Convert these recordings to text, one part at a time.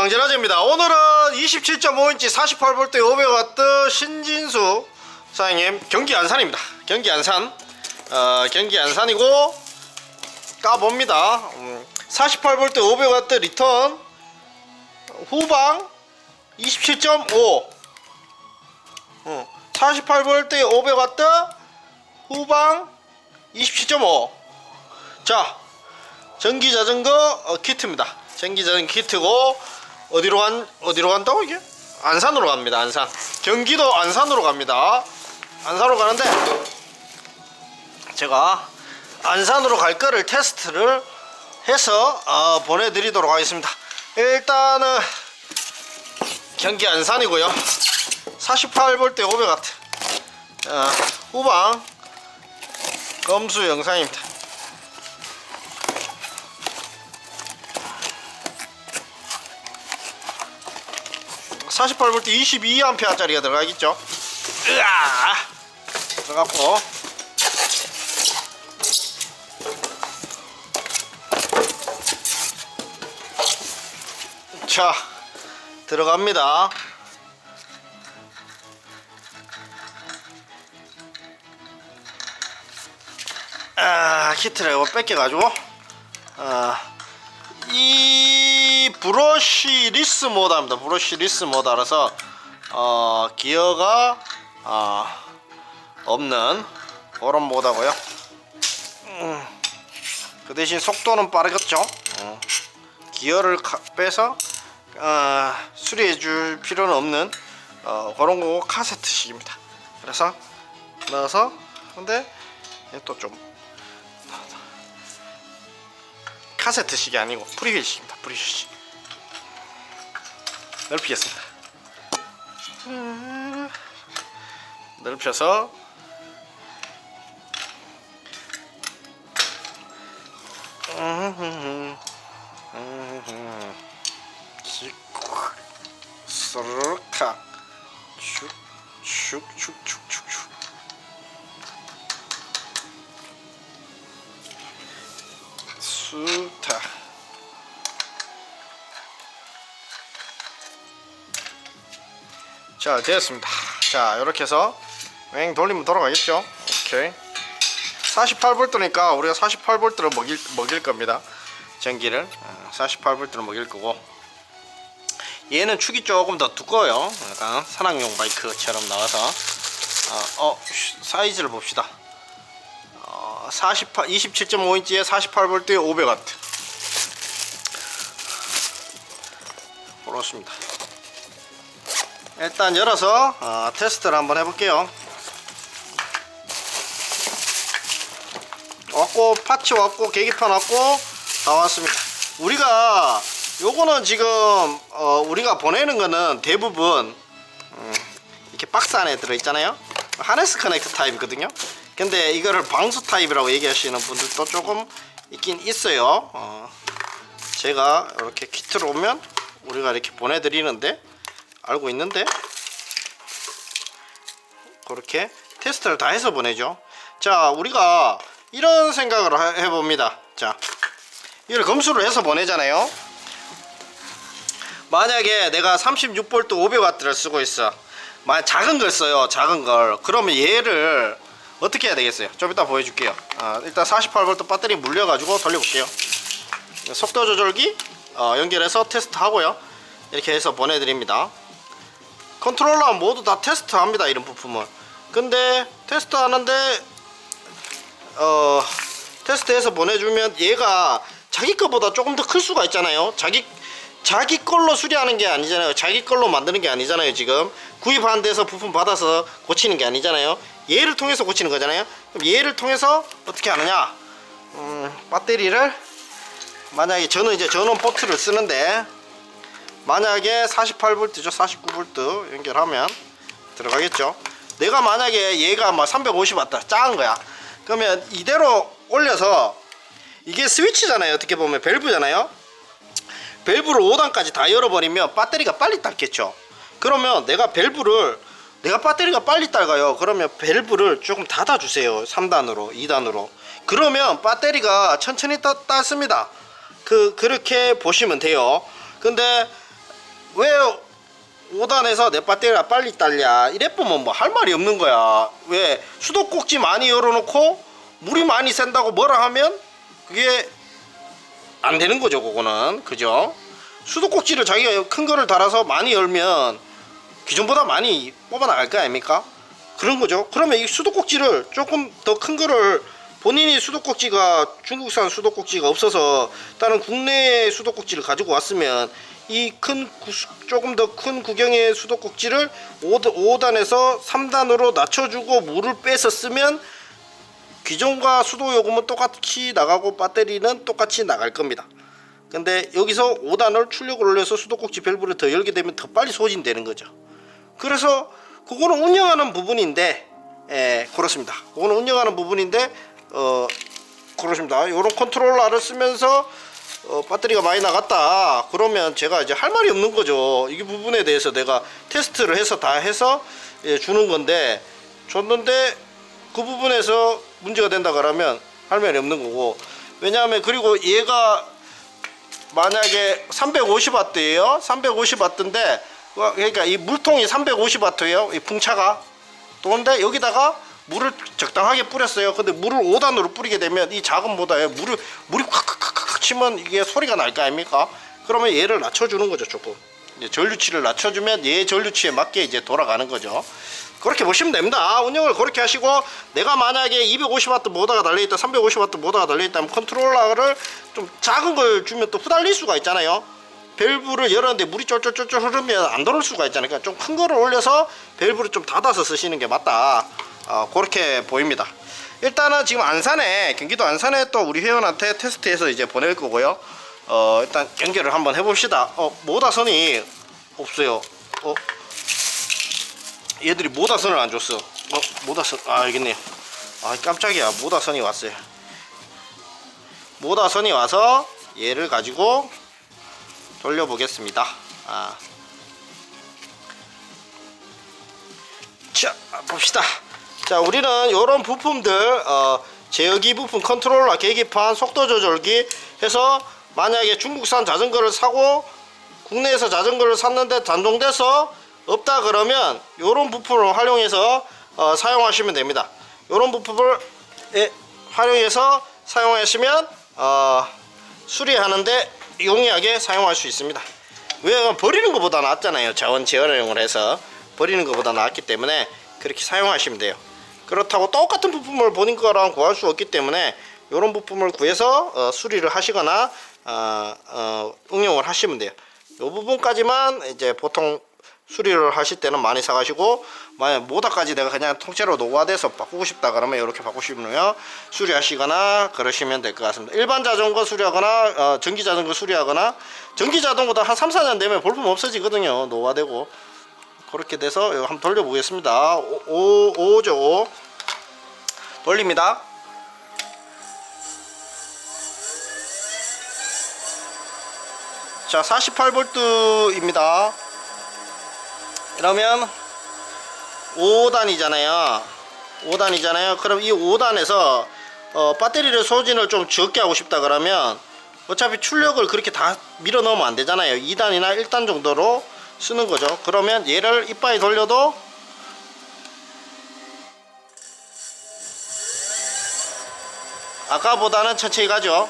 강제라제입니다. 오늘은 27.5인치 48V 500W 신진수 사장님 경기 안산입니다. 경기 안산 경기 안산이고 까봅니다. 48V 500W 리턴 후방 27.5 48V 500W 후방 27.5 자 전기자전거 키트입니다. 전기자전거 키트고 어디로 간다고 이게? 안산으로 갑니다. 안산. 경기도 안산으로 갑니다. 안산으로 가는데 제가 안산으로 갈 거를 테스트를 해서 보내드리도록 하겠습니다. 일단은 경기 안산이고요. 48V 500W 후방 검수 영상입니다. 48V 22A 짜리가 들어가겠죠. 으아! 들어갔고 자 들어갑니다. 키트를 이거 뺏겨가지고 이 브러쉬 리스 모드입니다. 브러쉬 리스 모드라서 기어가 없는 그런 모드고요. 그 대신 속도는 빠르겠죠. 기어를 빼서 수리해 줄 필요는 없는 그런 거 카세트식입니다. 그래서 넣어서 근데 또 좀 카세트식이 아니고 프리휠식입니다. 프리휠식 넓히겠습니다. 넓혀서 스르르카 축축축축축축 수타 자 되었습니다. 자 이렇게 해서 왱 돌리면 돌아가겠죠. 오케이 48V니까 우리가 48V를 먹일 겁니다. 전기를 48V를 먹일 거고 얘는 축이 조금 더 두꺼워요. 약간 산악용 바이크처럼 나와서 사이즈를 봅시다. 27.5인치에 48V에 500W 그렇습니다. 일단 열어서 테스트를 한번 해볼게요. 왔고 파츠 왔고 계기판 왔고 다 왔습니다. 우리가 요거는 지금 우리가 보내는 거는 대부분 이렇게 박스 안에 들어있잖아요. 하네스 커넥터 타입이거든요. 근데 이거를 방수 타입이라고 얘기하시는 분들도 조금 있긴 있어요. 제가 이렇게 키트로 오면 우리가 이렇게 보내드리는데 알고 있는데 그렇게 테스트를 다 해서 보내죠. 자 우리가 이런 생각을 해봅니다. 자 이걸 검수를 해서 보내잖아요. 만약에 내가 36V 500W를 쓰고 있어. 만약 작은 걸 써요. 작은 걸. 그러면 얘를 어떻게 해야 되겠어요? 좀 이따 보여줄게요. 일단 48V 배터리 물려가지고 돌려볼게요. 속도 조절기 연결해서 테스트 하고요. 이렇게 해서 보내드립니다. 컨트롤러 모두 다 테스트 합니다. 이런 부품은. 근데 테스트 하는데 테스트해서 보내주면 얘가 자기 거보다 조금 더 클 수가 있잖아요. 자기 걸로 수리하는 게 아니잖아요. 자기 걸로 만드는 게 아니잖아요. 지금 구입한 데서 부품 받아서 고치는 게 아니잖아요. 얘를 통해서 고치는 거잖아요. 그럼 얘를 통해서 어떻게 하느냐? 배터리를 만약에 저는 이제 전원 포트를 쓰는데 만약에 48V죠. 49V 연결하면 들어가겠죠. 내가 만약에 얘가 막 350W 작은 거야. 그러면 이대로 올려서 이게 스위치잖아요. 어떻게 보면 밸브잖아요. 밸브를 5단까지 다 열어버리면 배터리가 빨리 닳겠죠. 그러면 내가 배터리가 빨리 닳아요. 그러면 밸브를 조금 닫아주세요. 3단으로 2단으로. 그러면 배터리가 천천히 닳습니다. 그렇게 보시면 돼요. 근데 왜 5단에서 내 배터리가 빨리 딸냐 이래보면 뭐 할 말이 없는 거야. 왜 수도꼭지 많이 열어놓고 물이 많이 샌다고 뭐라 하면 그게 안 되는 거죠. 그거는 그죠. 수도꼭지를 자기가 큰 거를 달아서 많이 열면 기존보다 많이 뽑아 나갈 거 아닙니까? 그런 거죠. 그러면 이 수도꼭지를 조금 더 큰 거를 본인이 수도꼭지가 중국산 수도꼭지가 없어서 다른 국내의 수도꼭지를 가지고 왔으면 이 큰 조금 더 큰 구경의 수도꼭지를 5단에서 3단으로 낮춰주고 물을 빼서 쓰면 기존과 수도 요금은 똑같이 나가고 배터리는 똑같이 나갈 겁니다. 근데 여기서 5단을 출력을 올려서 수도꼭지 밸브를 더 열게 되면 더 빨리 소진되는 거죠. 그래서 그거는 운영하는 부분인데, 그렇습니다. 그거는 운영하는 부분인데, 그렇습니다. 요런 컨트롤러를 쓰면서 배터리가 많이 나갔다 그러면 제가 이제 할 말이 없는 거죠. 이 부분에 대해서 내가 테스트를 해서 다 해서 주는 건데, 줬는데 그 부분에서 문제가 된다 그러면 할 말이 없는 거고. 왜냐하면 그리고 얘가 만약에 350W예요 350W인데 그러니까 이 물통이 350W예요 이 풍차가. 그런데 여기다가 물을 적당하게 뿌렸어요. 근데 물을 5단으로 뿌리게 되면 이 작은 모다에 물이 콱콱콱콱 치면 이게 소리가 날 거 아닙니까? 그러면 얘를 낮춰주는 거죠. 조금 전류치를 낮춰주면 얘 전류치에 맞게 이제 돌아가는 거죠. 그렇게 보시면 됩니다. 운영을 그렇게 하시고, 내가 만약에 250W 모터가 달려있다 350W 모터가 달려있다면 컨트롤러를 좀 작은 걸 주면 또 후달릴 수가 있잖아요. 밸브를 열었는데 물이 쫄쫄쫄쫄 흐르면 안 돌을 수가 있잖아요. 그러니까 좀 큰 거를 올려서 밸브를 좀 닫아서 쓰시는 게 맞다. 그렇게 보입니다. 일단은 지금 안산에, 경기도 안산에 또 우리 회원한테 테스트해서 이제 보낼 거고요. 일단 연결을 한번 해봅시다. 모다선이 없어요. 얘들이 모다선을 안 줬어. 모다선, 알겠네요. 깜짝이야. 모다선이 왔어요. 모다선이 와서 얘를 가지고 돌려보겠습니다. 자, 봅시다. 자, 우리는 요런 부품들, 제어기 부품, 컨트롤러, 계기판, 속도 조절기 해서 만약에 중국산 자전거를 사고 국내에서 자전거를 샀는데 단종돼서 없다 그러면 요런 부품을 활용해서 사용하시면 됩니다. 요런 부품을 활용해서 사용하시면 수리하는데 용이하게 사용할 수 있습니다. 왜 버리는 것보다 낫잖아요. 자원 재활용을 해서 버리는 것보다 낫기 때문에 그렇게 사용하시면 돼요. 그렇다고 똑같은 부품을 본인 거랑 구할 수 없기 때문에 요런 부품을 구해서 수리를 하시거나 응용을 하시면 돼요. 요 부분까지만 이제 보통 수리를 하실 때는 많이 사가시고, 만약 모터까지 내가 그냥 통째로 노후화돼서 바꾸고 싶다 그러면 이렇게 바꾸시면 수리하시거나 그러시면 될 것 같습니다. 일반 자전거 수리하거나 전기 자전거 수리하거나, 전기 자전거도 한 3, 4년 되면 볼품 없어지거든요. 노후화되고. 그렇게 돼서 이거 한번 돌려보겠습니다. 5죠 5 돌립니다. 자, 48V입니다 그러면 5단이잖아요 5단이잖아요 그럼 이 5단에서 배터리를 소진을 좀 적게 하고 싶다 그러면 어차피 출력을 그렇게 다 밀어 넣으면 안 되잖아요. 2단이나 1단 정도로 쓰는 거죠. 그러면 얘를 이빨이 돌려도 아까보다는 천천히 가죠.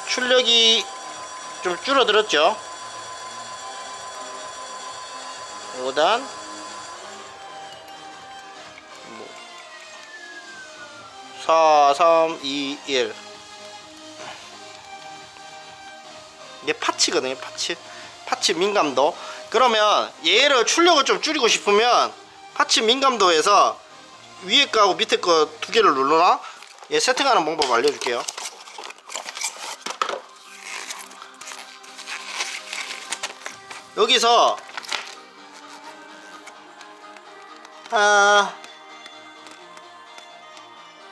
출력이 좀 줄어들었죠. 5단 4, 3, 2, 1 이게 파츠거든요. 파츠 민감도. 그러면 얘를 출력을 좀 줄이고 싶으면 파츠 민감도에서 위에 거하고 밑에 거 두 개를 눌러놔. 얘 세팅하는 방법 알려줄게요. 여기서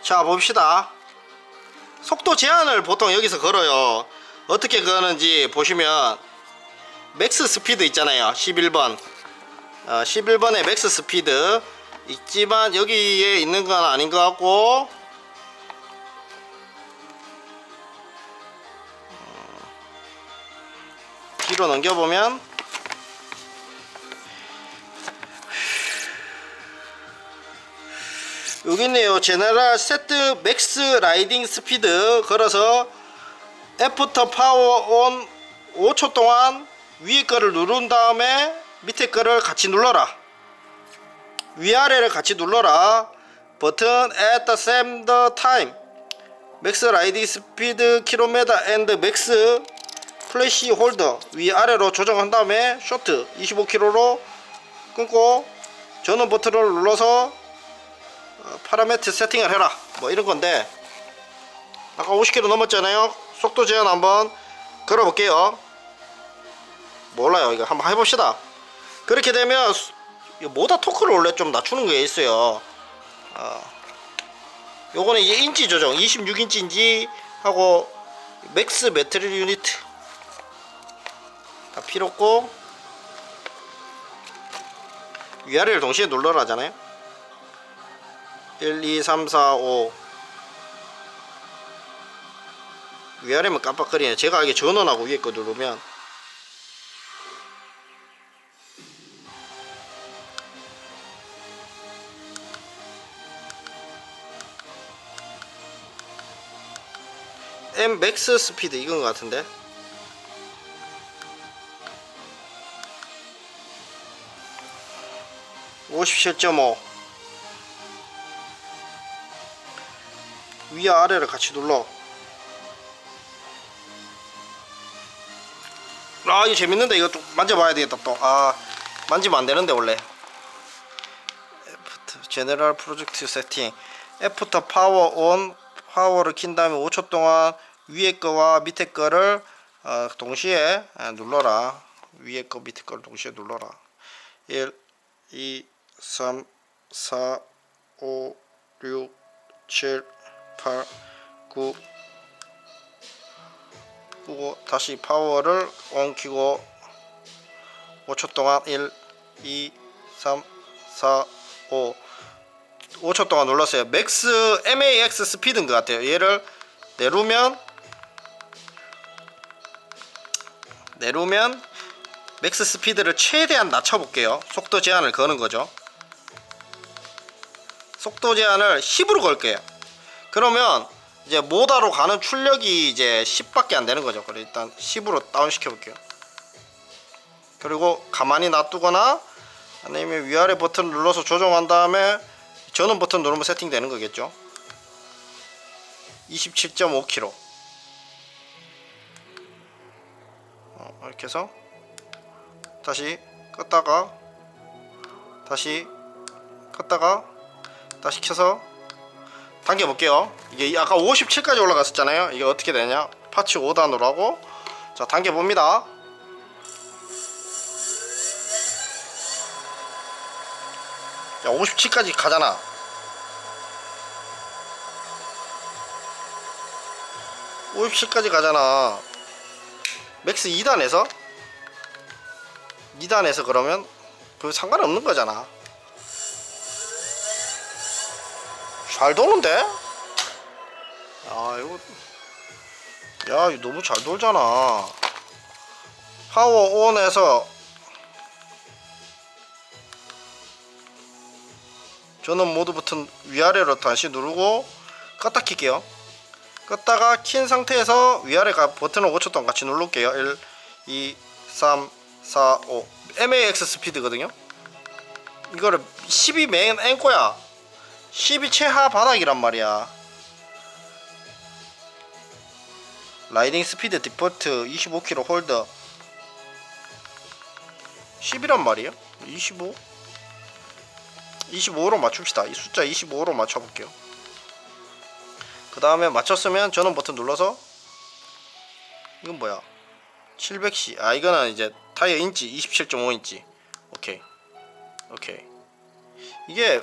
자 봅시다. 속도 제한을 보통 여기서 걸어요. 어떻게 그러는지 보시면 맥스 스피드 있잖아요. 11번 11번에 맥스 스피드 있지만 여기에 있는 건 아닌 것 같고, 뒤로 넘겨보면 여기 있네요. 제너럴 세트 맥스 라이딩 스피드 걸어서 애프터 파워 온 5초 동안 위에 거를 누른 다음에 밑에 거를 같이 눌러라. 위아래를 같이 눌러라. 버튼 at the same time. 맥스 라이딩 스피드 킬로미터 앤드 맥스 플래시 홀더 위아래로 조정한 다음에 쇼트 25km로 끊고 전원 버튼을 눌러서 파라메트 세팅을 해라. 뭐 이런 건데 아까 50km 넘었잖아요. 속도 제한 한번 걸어 볼게요. 몰라요. 이거 한번 해봅시다. 그렇게 되면 모다 토크를 원래 좀 낮추는 게 있어요. 요거는 이제 인치 조정 26인치인지 하고 맥스 매트리 유니트 다 필요 없고 위아래를 동시에 눌러라 하잖아요. 1, 2, 3, 4, 5 위아래면 깜빡거리네. 제가 이게 전원하고 위에 거 누르면 M 맥스 스피드 이건 것 같은데 57.5 위와 아래를 같이 눌러. 이거 재밌는데 이거 좀 만져봐야 되겠다 또. 만지면 안 되는데 원래. 제너럴 프로젝트 세팅 애프터 파워 온 파워를 킨 다음에 5초 동안 위에 거와 밑에 거를 동시에 눌러라. 위에 거 밑에 거를 동시에 눌러라. 1, 2, 3, 4, 5, 6, 7, 8, 9 끄고 다시 파워를 온 키고 5초 동안 1, 2, 3, 4, 5 5초 동안 눌렀어요. 맥스 MAX 스피드인 것 같아요. 얘를 내루면 맥스 스피드를 최대한 낮춰볼게요. 속도 제한을 거는 거죠. 속도 제한을 10으로 걸게요. 그러면 이제 모다로 가는 출력이 이제 10밖에 안 되는 거죠. 그래 일단 10으로 다운 시켜 볼게요. 그리고 가만히 놔두거나 아니면 위아래 버튼을 눌러서 조정한 다음에 전원 버튼 누르면 세팅되는 거겠죠. 27.5km 이렇게 해서 다시 껐다가 다시 껐다가 다시 켜서 당겨 볼게요. 이게 아까 57까지 올라갔었잖아요. 이게 어떻게 되냐 파츠 5단으로 하고 자 당겨 봅니다. 자 57까지 가잖아. 57까지 가잖아. 맥스 2단에서 그러면 그 상관없는 거잖아. 잘 도는데? 이거 너무 잘 돌잖아. 파워 온에서 전원 모드 버튼 위아래로 다시 누르고 껐다 킬게요. 껐다가 킨 상태에서 위아래가 버튼을 5초 동안 같이 누를게요. 1, 2, 3, 4, 5 MAX 스피드거든요. 이거를 10이 메인 앵꼬야. 10이 최하 바닥이란 말이야. 라이딩 스피드 디폴트 25km 홀더 10이란 말이에요. 25로 맞춥시다. 이 숫자 25로 맞춰볼게요. 그 다음에 맞췄으면 전원 버튼 눌러서 이건 뭐야 700C 이거는 이제 타이어 인치 27.5인치 오케이 이게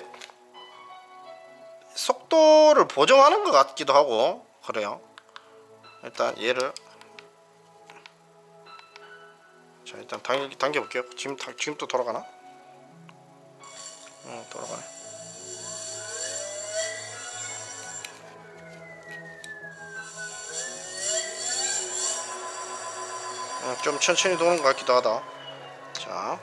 속도를 보정하는 것 같기도 하고 그래요. 일단 얘를 자 일단 당겨 볼게요. 지금 또 돌아가나? 돌아가네. 좀 천천히 도는 것 같기도 하다. 자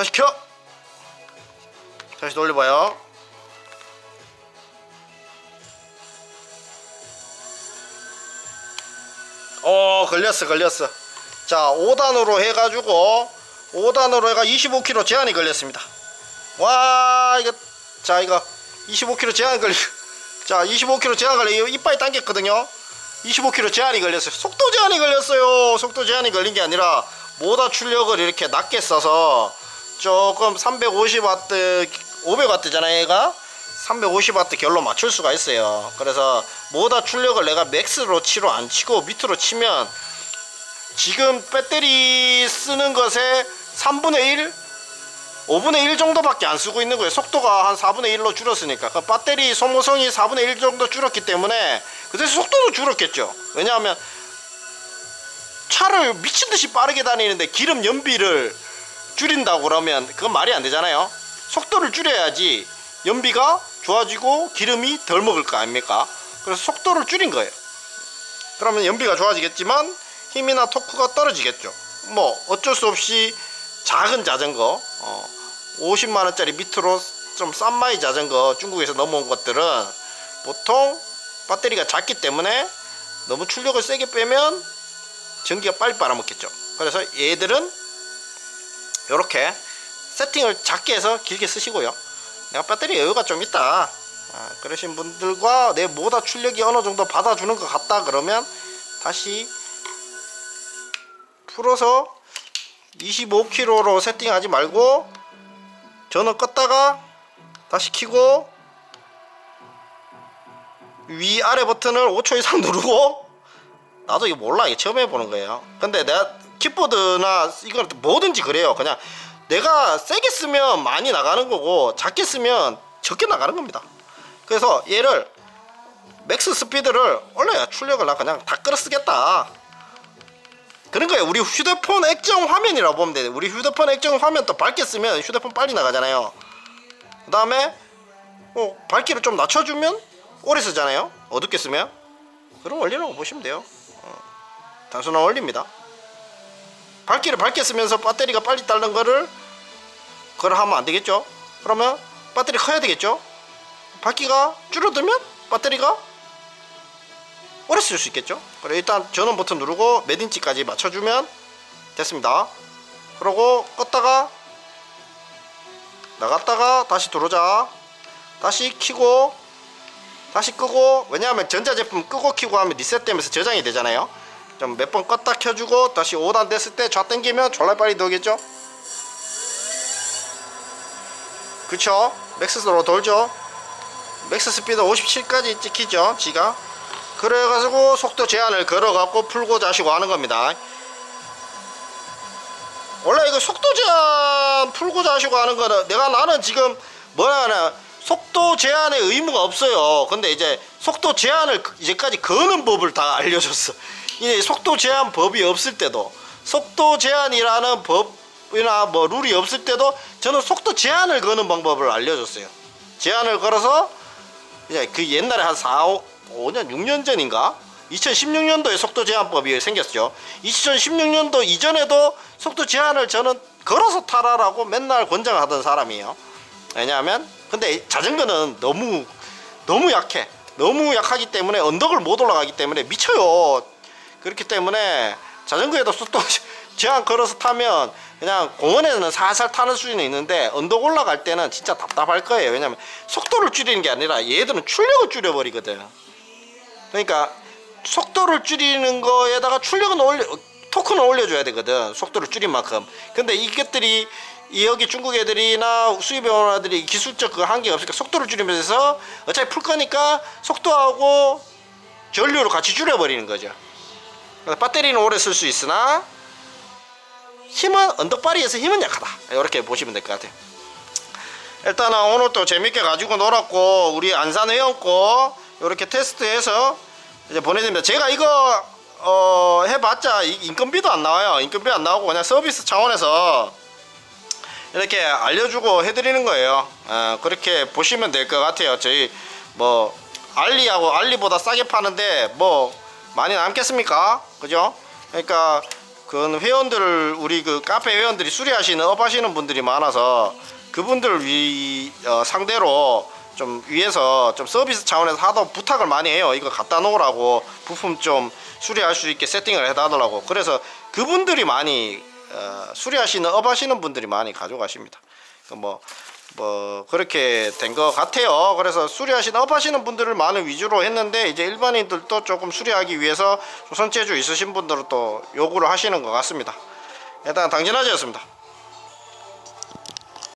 다시 켜. 다시 돌려봐요. 걸렸어. 자, 5단으로 해가지고 25kg 제한이 걸렸습니다. 와, 이거 자, 이거 25kg 제한이 걸려. 자, 25kg 제한 걸려. 이거 이빨이 당겼거든요. 25kg 제한이 걸렸어요. 속도 제한이 걸렸어요. 속도 제한이 걸린 게 아니라 모터 출력을 이렇게 낮게 써서 조금 350W 500W잖아요 얘가. 350W 결로 맞출 수가 있어요. 그래서 모터 출력을 내가 맥스로 안 치고 밑으로 치면 지금 배터리 쓰는 것에 3분의 1 5분의 1 정도밖에 안 쓰고 있는 거예요. 속도가 한 4분의 1로 줄었으니까. 그 배터리 소모성이 4분의 1 정도 줄었기 때문에 그 대신 속도도 줄었겠죠. 왜냐하면 차를 미친듯이 빠르게 다니는데 기름 연비를 줄인다고 그러면 그건 말이 안 되잖아요. 속도를 줄여야지 연비가 좋아지고 기름이 덜 먹을 거 아닙니까? 그래서 속도를 줄인 거예요. 그러면 연비가 좋아지겠지만 힘이나 토크가 떨어지겠죠. 뭐 어쩔 수 없이 작은 자전거 50만원짜리 밑으로 좀 싼 마이 자전거 중국에서 넘어온 것들은 보통 배터리가 작기 때문에 너무 출력을 세게 빼면 전기가 빨리 빨아먹겠죠. 그래서 얘들은 이렇게 세팅을 작게 해서 길게 쓰시고요. 내가 배터리 여유가 좀 있다 그러신 분들과 내 모터 출력이 어느 정도 받아주는 것 같다 그러면 다시 풀어서 25kg로 세팅하지 말고 전원 껐다가 다시 켜고 위아래 버튼을 5초 이상 누르고, 나도 이거 몰라, 이게 처음 해보는 거예요. 근데 내가 킥보드나 이건 뭐든지 그래요. 그냥 내가 세게 쓰면 많이 나가는 거고 작게 쓰면 적게 나가는 겁니다. 그래서 얘를 맥스 스피드를 올려야 출력을 나 그냥 다 끌어 쓰겠다 그런 거예요. 우리 휴대폰 액정 화면이라고 보면 돼. 우리 휴대폰 액정 화면 또 밝게 쓰면 휴대폰 빨리 나가잖아요. 그 다음에 밝기를 좀 낮춰주면 오래 쓰잖아요. 어둡게 쓰면. 그럼 원리라고 보시면 돼요. 단순한 원리입니다. 밝기를 밝게 쓰면서 배터리가 빨리 닳는 거를 그걸 하면 안 되겠죠. 그러면 배터리 커야 되겠죠. 밝기가 줄어들면 배터리가 오래 쓸 수 있겠죠. 그래 일단 전원 버튼 누르고 몇 인치까지 맞춰주면 됐습니다. 그러고 껐다가 나갔다가 다시 들어오자. 다시 켜고 다시 끄고, 왜냐하면 전자제품 끄고 켜고 하면 리셋되면서 저장이 되잖아요. 좀 몇 번 껐다 켜주고 다시 5단 됐을 때 좌 당기면 졸라 빨리 돌겠죠. 그쵸. 맥스로 돌죠. 맥스 스피드 57까지 찍히죠 지가. 그래가지고 속도 제한을 걸어갖고 풀고자 하시고 하는 겁니다. 원래 이거 속도 제한 풀고자 하시고 하는 거는 나는 지금 뭐라 하나 속도 제한에 의무가 없어요. 근데 이제 속도 제한을 이제까지 거는 법을 다 알려줬어. 이제 속도 제한 법이 없을 때도, 속도 제한이라는 법이나 뭐 룰이 없을 때도 저는 속도 제한을 거는 방법을 알려줬어요. 제한을 걸어서 이제 그 옛날에 한 5년 6년 전인가 2016년도에 속도 제한법이 생겼죠. 2016년도 이전에도 속도 제한을 저는 걸어서 타라라고 맨날 권장하던 사람이에요. 왜냐하면 근데 자전거는 너무 약해. 너무 약하기 때문에 언덕을 못 올라가기 때문에 미쳐요. 그렇기 때문에 자전거에도 속도 제한 걸어서 타면 그냥 공원에는 살살 타는 수준이 있는데 언덕 올라갈 때는 진짜 답답할 거예요. 왜냐면 속도를 줄이는 게 아니라 얘들은 출력을 줄여버리거든. 그러니까 속도를 줄이는 거에다가 토크는 올려줘야 되거든. 속도를 줄인 만큼. 근데 이것들이 여기 중국 애들이나 수입 회원들이 기술적 그 한계가 없으니까 속도를 줄이면서 어차피 풀 거니까 속도하고 전류를 같이 줄여버리는 거죠. 배터리는 오래 쓸 수 있으나 힘은 언덕바리에서 힘은 약하다. 이렇게 보시면 될 것 같아요. 일단은 오늘 또 재밌게 가지고 놀았고 우리 안산 회원 거 이렇게 테스트해서 이제 보내드립니다. 제가 이거 해봤자 인건비도 안 나와요. 인건비 안 나오고 그냥 서비스 차원에서 이렇게 알려주고 해드리는 거예요. 그렇게 보시면 될 것 같아요. 저희 뭐 알리보다 싸게 파는데 뭐 많이 남겠습니까? 그죠? 그러니까 그건 회원들 우리 그 카페 회원들이 수리하시는 업하시는 분들이 많아서 그분들 상대로 좀 위에서 좀 서비스 차원에서 하도 부탁을 많이 해요. 이거 갖다 놓으라고 부품 좀 수리할 수 있게 세팅을 해달라고. 그래서 그분들이 많이 수리하시는 업하시는 분들이 많이 가져가십니다. 뭐 그렇게 된 것 같아요. 그래서 수리하시는 업하시는 분들을 많은 위주로 했는데 이제 일반인들도 조금 수리하기 위해서 손재주 있으신 분들은 또 요구를 하시는 것 같습니다. 일단 당진아재였습니다.